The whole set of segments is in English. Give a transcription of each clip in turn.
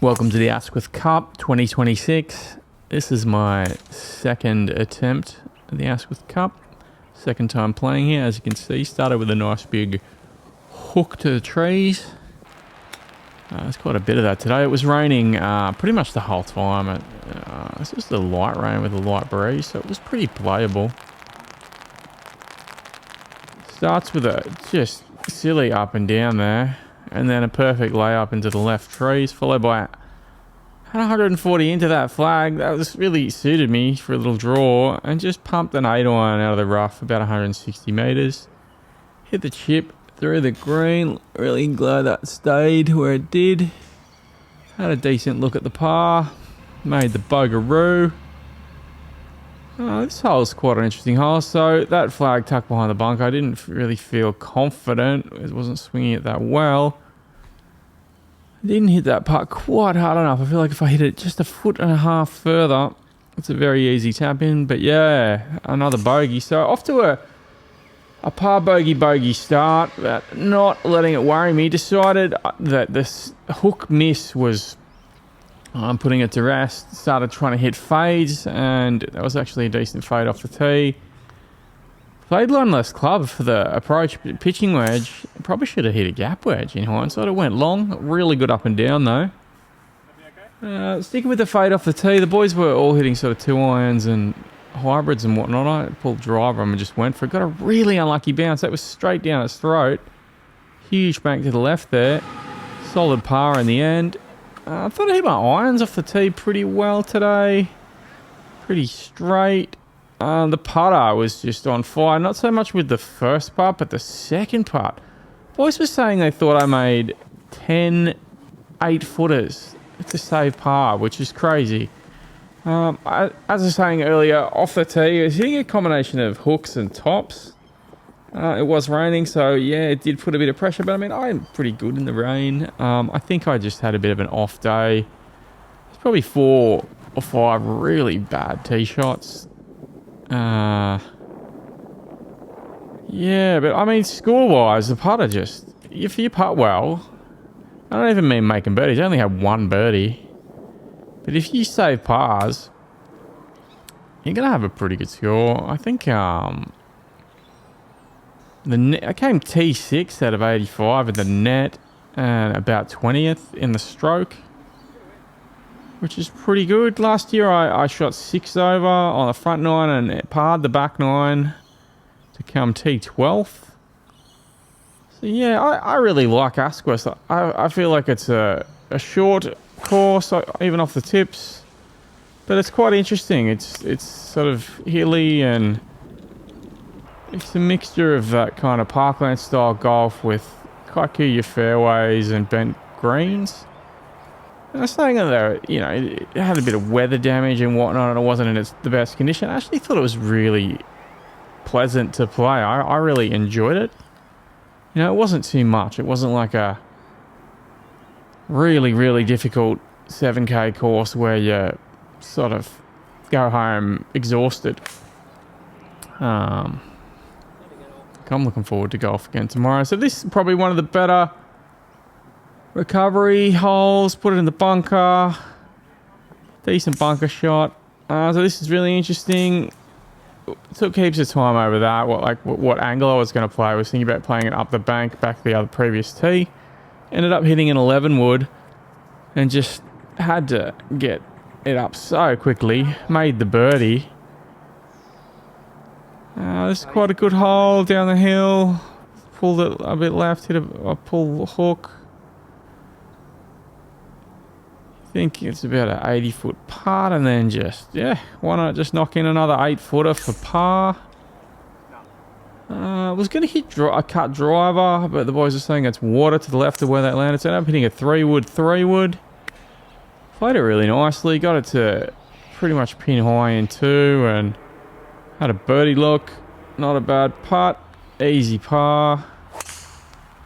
Welcome to the Asquith Cup 2026. This is my second attempt at the Asquith Cup. Second time playing here, as you can see. Started with a nice big hook to the trees. There's quite a bit of that today. It was raining pretty much the whole time. It's just a light rain with a light breeze, so it was pretty playable. Starts with a just silly up and down there, and then a perfect layup into the left trees, followed by 140 into that flag. That was really suited me for a little draw, and just pumped an 8-iron out of the rough about 160 metres. Hit the chip through the green. Really glad that stayed where it did. Had a decent look at the par. Made the bogaroo. This hole's quite an interesting hole. So that flag tucked behind the bunker, I didn't really feel confident. It wasn't swinging it that well. I didn't hit that putt quite hard enough. I feel like if I hit it just a foot and a half further, it's a very easy tap in. But yeah, another bogey. So off to a par bogey start, but not letting it worry me. Decided that this hook miss was putting it to rest. Started trying to hit fades, and that was actually a decent fade off the tee. Played one less club for the approach pitching wedge. Probably should have hit a gap wedge in hindsight. It went long. Really good up and down though. Sticking with the fade off the tee, the boys were all hitting sort of 2-irons and hybrids and whatnot. I pulled driver and just went for it. Got a really unlucky bounce. That was straight down its throat. Huge bank to the left there. Solid par in the end. I thought I hit my irons off the tee pretty well today. Pretty straight. The putter was just on fire. Not so much with the first putt, but the second putt. Boys were saying they thought I made 10 8-footers to save par, which is crazy. As I was saying earlier, off the tee, I was hitting a combination of hooks and tops. It was raining, so yeah, it did put a bit of pressure, but I mean, I'm pretty good in the rain. I think I just had a bit of an off day. There's probably 4 or 5 really bad tee shots. Yeah, but I mean, score-wise, the putter just... If you putt well, I don't even mean making birdies. I only had 1 birdie. But if you save pars, you're going to have a pretty good score. I think I came T6 out of 85 at the net and about 20th in the stroke, which is pretty good. Last year I shot 6 over on the front 9 and parred the back 9 to come T12th. So yeah, I really like Asquith. I feel like it's a short course, even off the tips, but it's quite interesting. It's sort of hilly, and it's a mixture of that kind of parkland style golf with Kikuyu fairways and bent greens. And I was saying that it had a bit of weather damage and whatnot, and it wasn't in the best condition. I actually thought it was really pleasant to play. I really enjoyed it. It wasn't too much. It wasn't like a really, really difficult 7K course where you sort of go home exhausted. I'm looking forward to golf again tomorrow. So this is probably one of the better recovery holes. Put it in the bunker. Decent bunker shot. So this is really interesting. Took heaps of time over that. What angle I was going to play. I was thinking about playing it up the bank, back to the other previous tee. Ended up hitting an 11 wood and just had to get it up so quickly. Made the birdie. This is quite a good hole down the hill. Pulled it a bit left, hit a pull hook. I think it's about an 80-foot putt, and then why not just knock in another 8-footer for par. I was going to hit a cut driver, but the boys are saying it's water to the left of where that landed. So I ended up hitting a 3-wood. Played it really nicely. Got it to pretty much pin high in 2 and had a birdie look. Not a bad putt. Easy par.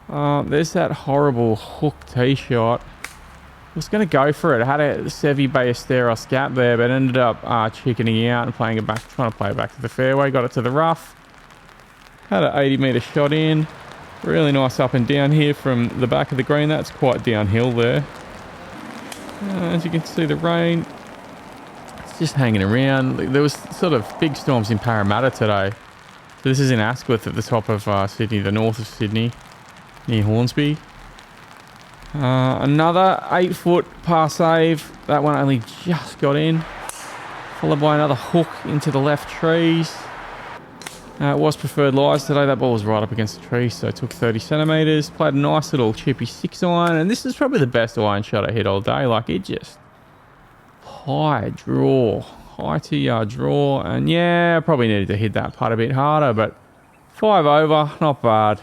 There's that horrible hook tee shot. I was going to go for it. I had a Sevi Ballesteros gap there, but ended up chickening out and trying to play it back to the fairway. Got it to the rough. Had an 80-metre shot in. Really nice up and down here from the back of the green. That's quite downhill there. As you can see, the rain, it's just hanging around. There was sort of big storms in Parramatta today. So this is in Asquith at the top of Sydney, the north of Sydney, near Hornsby. Another 8-foot par save. That one only just got in. Followed by another hook into the left trees. It was preferred lies today. That ball was right up against the tree, so it took 30 centimetres. Played a nice little chippy 6-iron, and this is probably the best iron shot I hit all day. Like, it just high draw, high 2-yard draw, and yeah, I probably needed to hit that putt a bit harder, but 5 over, not bad.